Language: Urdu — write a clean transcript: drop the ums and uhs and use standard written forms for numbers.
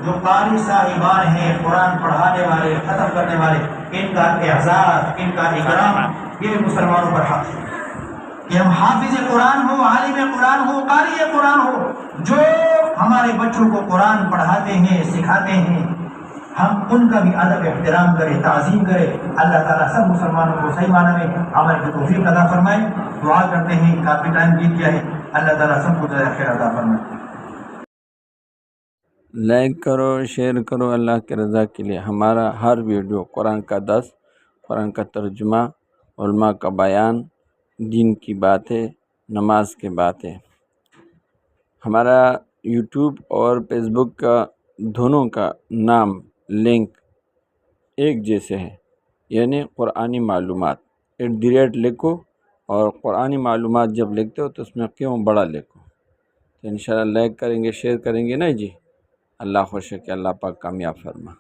جو قاری صاحبان ہیں، قرآن پڑھانے والے، ختم کرنے والے، ان کا اعزاز، ان کا اکرام یہ مسلمانوں پر حق ہے کہ ہم حافظ قرآن ہو، عالم قرآن ہو، قاری قرآن ہو، جو ہمارے بچوں کو قرآن پڑھاتے ہیں، سکھاتے ہیں، ہم ان کا بھی ادب احترام کریں، تعظیم کریں۔ اللہ تعالیٰ سب مسلمانوں کو صحیح معنی میں عمل کی توفیق عطا فرمائے۔ دعا کرتے ہیں، کافی ٹائم بیت گیا ہے، اللہ تعالیٰ سب کو جزائے خیر عطا فرمائے۔ لائک کرو، شیئر کرو اللہ کی رضا کے لیے۔ ہمارا ہر ویڈیو قرآن کا درس، قرآن کا ترجمہ، علماء کا بیان، دین کی باتیں، نماز کی باتیں۔ ہمارا یوٹیوب اور فیس بک کا دونوں کا نام لنک ایک جیسے ہے، یعنی قرآنی معلومات @ لکھو، اور قرآنی معلومات جب لکھتے ہو تو اس میں کیوں بڑا لکھو۔ تو انشاءاللہ لائک کریں گے، شیئر کریں گے نا جی۔ اللہ خوش ہے کہ اللہ پاک کامیاب فرما۔